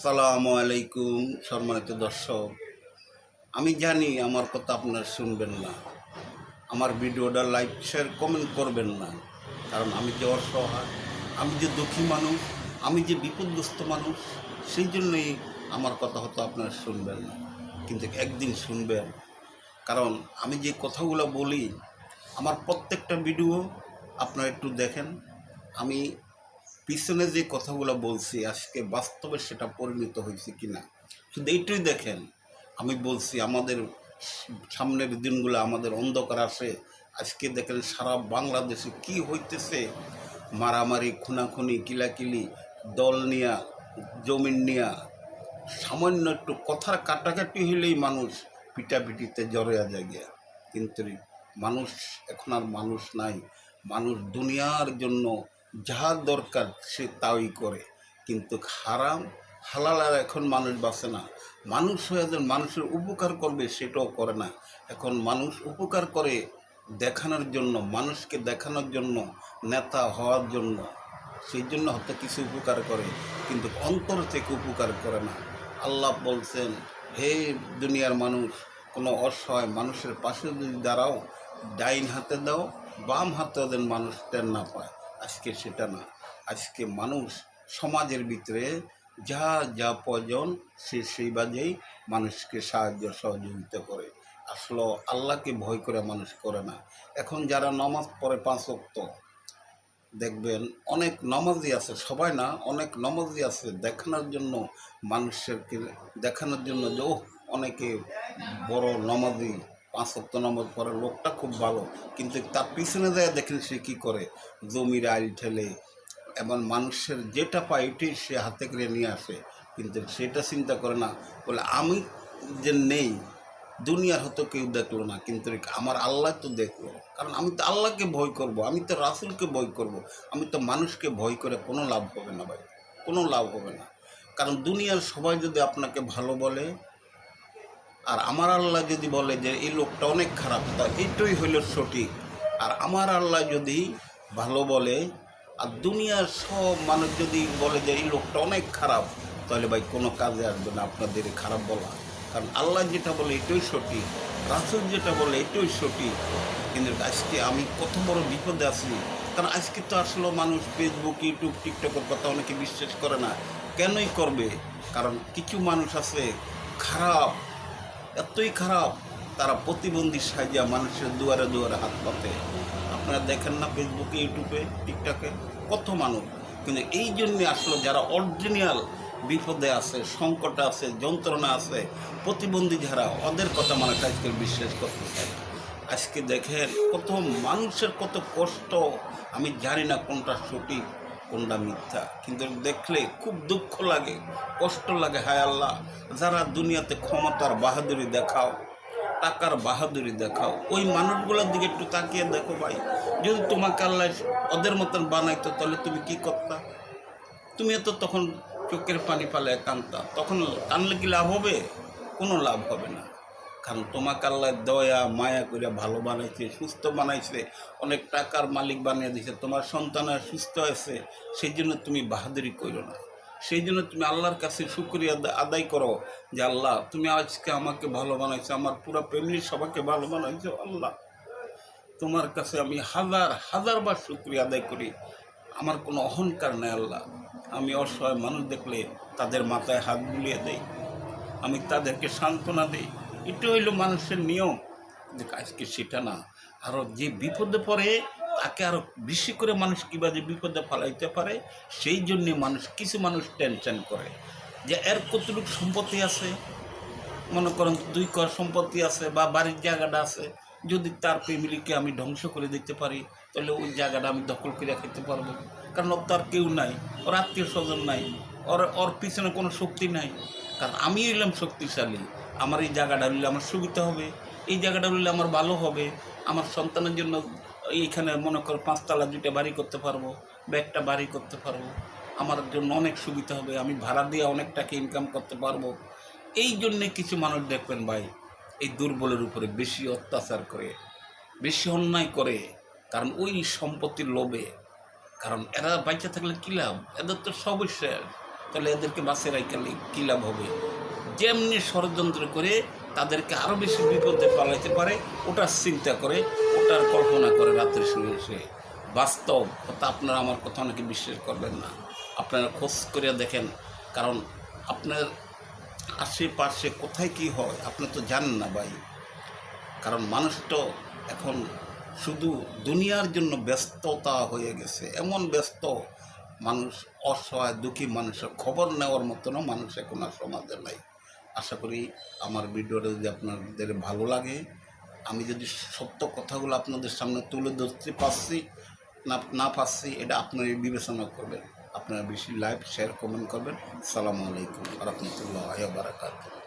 আসসালামু আলাইকুম সম্মানিত দর্শক। আমি জানি আমার কথা আপনারা শুনবেন না, আমার ভিডিওটা লাইক শেয়ার কমেন্ট করবেন না, কারণ আমি যে অসহায়, আমি যে দুঃখী মানুষ, আমি যে বিপদগ্রস্ত মানুষ, সেই জন্যই আমার কথা হয়তো আপনারা শুনবেন না, কিন্তু একদিন শুনবেন। কারণ আমি যে কথাগুলো বলি, আমার প্রত্যেকটা ভিডিও আপনারা একটু দেখেন। আমি পিছনে যে কথাগুলো বলছি আজকে বাস্তবে সেটা পরিণত হয়েছে কিনা শুধু এইটাই দেখেন। আমি বলছি আমাদের সামনের দিনগুলো আমাদের অন্ধকার আসে। আজকে দেখেন সারা বাংলাদেশে কি হইতেছে, মারামারি, খুনাখুনি, কিলাকিলি, দল নিয়া, জমিন নিয়া, সামান্য একটু কথার কাটাকাটি হইলেই মানুষ পিটাপিটিতে জড়িয়ে যায় গিয়া। কিন্তু মানুষ এখন আর মানুষ নাই। মানুষ দুনিয়ার জন্য যাহা দরকার সে তাই করে, কিন্তু হারাম হালাল আর এখন মানুষ বাঁচে না। মানুষ হয়ে যে মানুষের উপকার করবে সেটাও করে না। এখন মানুষ উপকার করে দেখানোর জন্য, মানুষকে দেখানোর জন্য, নেতা হওয়ার জন্য, সেই জন্য হয়তো কিছু উপকার করে, কিন্তু অন্তর থেকে উপকার করে না। আল্লাহ বলছেন, হে দুনিয়ার মানুষ, কোনো অসহায় মানুষের পাশে যদি দাঁড়াও, ডাইন হাতে দাও, বাম হাতে ওদের মানুষ টের না পায়। আজকে সেটা না। আজকে মানুষ সমাজের ভিতরে যা যা প্রয়োজন সে সেই বাজেই মানুষকে সাহায্য সহযোগিতা করে। আসলে আল্লাহকে ভয় করে মানুষ করে না। এখন যারা নামাজ পড়ে 5 ওয়াক্ত, দেখবেন অনেক নামাজি আছে, সবাই না, অনেক নামাজি আছে দেখানোর জন্য, মানুষেরকে দেখানোর জন্য যে ও অনেকে বড় নামাজি, 5 ওয়াক্ত নামাজ পড়ে, লোকটা খুব ভালো, কিন্তু তার পিছনে যায় দেখেন সে কী করে, জমির আইল ঠেলে, এমন মানুষের যেটা পায় এটাই সে হাতে করে নিয়ে আসে, কিন্তু সেটা চিন্তা করে না। বলে আমি যে নেই, দুনিয়ার হয়তো কেউ দেখলো না, কিন্তু আমার আল্লাহ তো দেখলো। কারণ আমি তো আল্লাহকে ভয় করব, আমি তো রাসূলকে ভয় করব। আমি তো মানুষকে ভয় করে কোনো লাভ হবে না ভাই, কোনো লাভ হবে না। কারণ দুনিয়ার সবাই যদি আপনাকে ভালো বলে, আর আমার আল্লাহ যদি বলে যে এই লোকটা অনেক খারাপ, তা এইটাই হইল সঠিক। আর আমার আল্লাহ যদি ভালো বলে, আর দুনিয়ার সব মানুষ যদি বলে যে এই লোকটা অনেক খারাপ, তাহলে ভাই কোনো কাজে আসবে না আপনাদের খারাপ বলা। কারণ আল্লাহ যেটা বলে এটাই সঠিক, রাসূল যেটা বলে এটাই সঠিক। কিন্তু আজকে আমি কত বড় বিপদে আছি। কারণ আজকে তো আসলে মানুষ ফেসবুক, ইউটিউব, টিকটকের কথা অনেকে বিশ্বাস করে না। কেনই করবে? কারণ কিছু মানুষ আছে খারাপ, এতই খারাপ, তারা প্রতিবন্ধী সাজিয়া মানুষের দুয়ারে দুয়ারে হাত পাতে। আপনারা দেখেন না ফেসবুকে, ইউটিউবে, টিকটকে কত মানুষ। কিন্তু এই জন্যে আসলে যারা অরিজিনাল বিপদে আছে, সংকটে আছে, যন্ত্রণা আছে, প্রতিবন্ধী যারা, ওদের কথা মানুষ আজকাল বিশ্বাস করতে চায়। আজকে দেখেন কত মানুষের কত কষ্ট। আমি জানি না কোনটা সঠিক কোনটা মিথ্যা, কিন্তু দেখলে খুব দুঃখ লাগে, কষ্ট লাগে। হায় আল্লাহ, যারা দুনিয়াতে ক্ষমতার বাহাদুরি দেখাও, টাকার বাহাদুরি দেখাও, ওই মানুষগুলোর দিকে একটু তাকিয়ে দেখো ভাই। যদি তোমাকে আল্লাহ ওদের মতন বানাইতো তাহলে তুমি কি করতা? তুমি তো তখন চোখের পানি পালে কাঁদতা, তখন কানলে কি লাভ হবে? কোনো লাভ হবে না। কারণ তোমাকে আল্লাহ দয়া মায়া করে ভালো বানাইছে, সুস্থ বানাইছে, অনেক টাকার মালিক বানিয়ে দিয়েছে, তোমার সন্তানের সুস্থ হয়েছে, সেই জন্য তুমি বাহাদুরি করো না। সেই জন্য তুমি আল্লাহর কাছে শুকরিয়া আদায় করো যে আল্লাহ তুমি আজকে আমাকে ভালো বানাইছো, আমার পুরো ফ্যামিলির সবাইকে ভালো বানাইছো। আল্লাহ তোমার কাছে আমি হাজার হাজার বার শুকরিয়া আদায় করি। আমার কোনো অহংকার নেই আল্লাহ। আমি অসহায় মানুষ দেখলে তাদের মাথায় হাত বুলিয়ে দেই, আমি তাদেরকে সান্ত্বনা দিই। এটা হইল মানুষের নিয়ম। কিন্তু আজকে সেটা না। আরও যে বিপদে পড়ে তাকে আরও বেশি করে মানুষ কীভাবে বিপদে ফেলাইতে পারে, সেই জন্যে মানুষ, কিছু মানুষ টেনশন করে যে এর কতটুকু সম্পত্তি আছে, মনে করেন 2 কর সম্পত্তি আছে বা বাড়ির জায়গাটা আছে, যদি তার ফ্যামিলিকে আমি ধ্বংস করে দিতে পারি, তাহলে ওই জায়গাটা আমি দখল করে খেতে পারবো। কারণ ওর তার কেউ নাই, ওর আত্মীয় স্বজন নাই, ওর পিছনে কোনো শক্তি নাই। কারণ আমি হইলাম শক্তিশালী, আমার এই জায়গাটা হইলে আমার সুবিধা হবে, এই জায়গাটা হইলে আমার ভালো হবে, আমার সন্তানের জন্য এইখানে মনে করো 5 তলা 2টা বাড়ি করতে পারবো বা একটা বাড়ি করতে পারবো, আমার জন্য অনেক সুবিধা হবে, আমি ভাড়া দিয়ে অনেক টাকা ইনকাম করতে পারবো। এই জন্যে কিছু মানুষ দেখবেন ভাই এই দুর্বলের উপরে বেশি অত্যাচার করে, বেশি অন্যায় করে, কারণ ওই সম্পত্তির লোভে। কারণ এরা বাইচা থাকলে কী লাভ? এদের তো সবই শেষ। তাহলে এদেরকে বাঁচে রাখলে কী লাভ হবে? যেমনি ষড়যন্ত্র করে তাদেরকে আরও বেশি বিপদে পালাইতে পারে ওটার চিন্তা করে, ওটার কল্পনা করে রাত্রে শুয়ে শুয়ে। বাস্তব কথা আপনারা আমার কথা অনেকে বিশ্বাস করবেন না, আপনারা খোঁজ করে দেখেন। কারণ আপনার আশেপাশে কোথায় কী হয় আপনি তো জানেন না ভাই। কারণ মানুষ তো এখন শুধু দুনিয়ার জন্য ব্যস্ততা হয়ে গেছে, এমন ব্যস্ত মানুষ, অসহায় দুঃখী মানুষের খবর নেওয়ার মতনও মানুষ এখন আর সমাজে নাই। আশা করি আমার ভিডিওটা যদি আপনাদের ভালো লাগে, আমি যদি সত্য কথাগুলো আপনাদের সামনে তুলে ধরতে পারছি না পারছি এটা আপনারা বিবেচনা করবেন। আপনারা বেশি লাইক শেয়ার কমেন্ট করবেন। আসসালামু আলাইকুম ওয়া রাহমাতুল্লাহি ওয়া বারাকাতুহু।